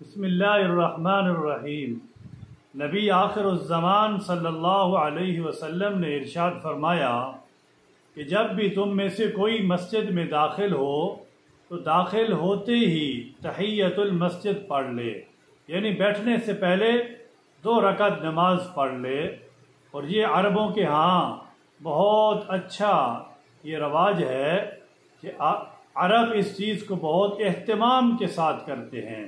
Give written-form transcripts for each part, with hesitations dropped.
بسم اللہ الرحمن الرحیم۔ نبی آخر الزمان صلی اللہ علیہ وسلم نے ارشاد فرمایا کہ جب بھی تم میں سے کوئی مسجد میں داخل ہو تو داخل ہوتے ہی تحیۃ المسجد پڑھ لے، یعنی بیٹھنے سے پہلے 2 رکعت نماز پڑھ لے۔ اور یہ عربوں کے ہاں بہت اچھا یہ رواج ہے کہ عرب اس چیز کو بہت اہتمام کے ساتھ کرتے ہیں۔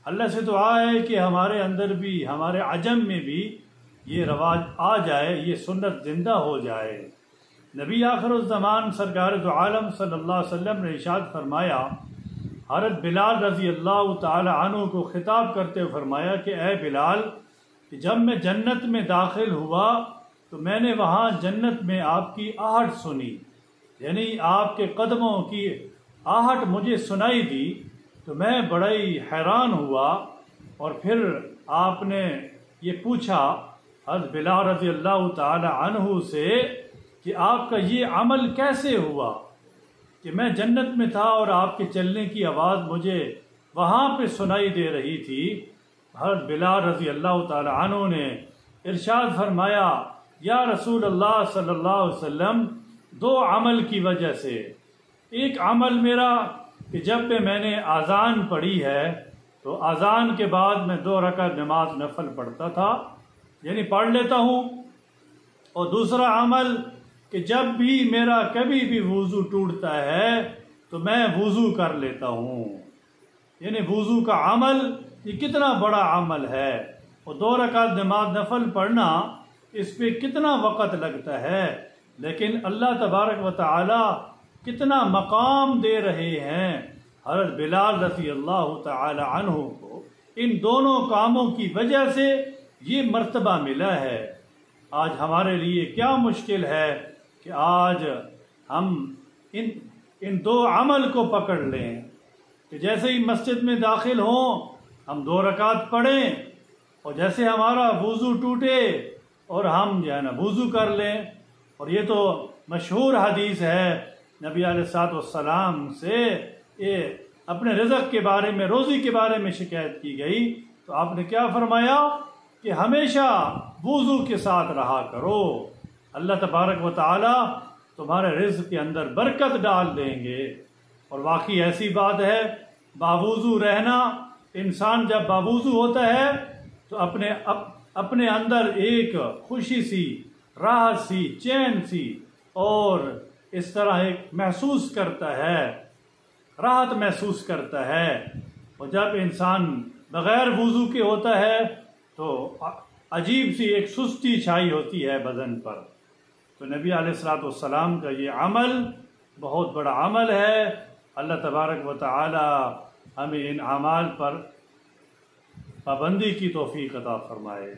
اللہ سے دعا ہے کہ ہمارے اندر بھی، ہمارے عجم میں بھی یہ رواج آ جائے، یہ سنت زندہ ہو جائے۔ نبی آخر الزمان سرکار دو عالم صلی اللہ علیہ وسلم نے ارشاد فرمایا، حضرت بلال رضی اللہ تعالی عنہ کو خطاب کرتے ہوئے فرمایا کہ اے بلال، کہ جب میں جنت میں داخل ہوا تو میں نے وہاں جنت میں آپ کی آہٹ سنی، یعنی آپ کے قدموں کی آہٹ مجھے سنائی دی، تو میں بڑا ہی حیران ہوا۔ اور پھر آپ نے یہ پوچھا حضرت بلال رضی اللہ تعالی عنہ سے کہ آپ کا یہ عمل کیسے ہوا کہ میں جنت میں تھا اور آپ کے چلنے کی آواز مجھے وہاں پہ سنائی دے رہی تھی۔ حضرت بلال رضی اللہ تعالی عنہ نے ارشاد فرمایا، یا رسول اللہ صلی اللہ علیہ وسلم، 2 عمل کی وجہ سے۔ ایک عمل میرا کہ جب پہ میں نے اذان پڑھی ہے تو اذان کے بعد میں 2 رکعت نماز نفل پڑھتا تھا، یعنی پڑھ لیتا ہوں۔ اور دوسرا عمل کہ جب بھی میرا کبھی بھی وضو ٹوٹتا ہے تو میں وضو کر لیتا ہوں، یعنی وضو کا عمل یہ کتنا بڑا عمل ہے۔ اور 2 رکعت نماز نفل پڑھنا اس پہ کتنا وقت لگتا ہے، لیکن اللہ تبارک و تعالی کتنا مقام دے رہے ہیں حضرت بلال رضی اللہ تعالی عنہ کو۔ ان دونوں کاموں کی وجہ سے یہ مرتبہ ملا ہے۔ آج ہمارے لیے کیا مشکل ہے کہ آج ہم ان 2 عمل کو پکڑ لیں کہ جیسے ہی مسجد میں داخل ہوں ہم 2 رکعت پڑھیں، اور جیسے ہمارا وضو ٹوٹے اور ہم جو ہے نا وضو کر لیں۔ اور یہ تو مشہور حدیث ہے نبی علیہ الصلوۃ والسلام سے، یہ اپنے رزق کے بارے میں، روزی کے بارے میں شکایت کی گئی تو آپ نے کیا فرمایا کہ ہمیشہ وضو کے ساتھ رہا کرو، اللہ تبارک و تعالی تمہارے رزق کے اندر برکت ڈال دیں گے۔ اور واقعی ایسی بات ہے، باوضو رہنا، انسان جب باوضو ہوتا ہے تو اپنے اندر ایک خوشی سی، راحت سی، چین سی اور اس طرح ایک محسوس کرتا ہے، راحت محسوس کرتا ہے۔ اور جب انسان بغیر وضو کے ہوتا ہے تو عجیب سی ایک سستی چھائی ہوتی ہے بدن پر۔ تو نبی علیہ الصلوۃ والسلام کا یہ عمل بہت بڑا عمل ہے۔ اللہ تبارک و تعالی ہمیں ان اعمال پر پابندی کی توفیق عطا فرمائے۔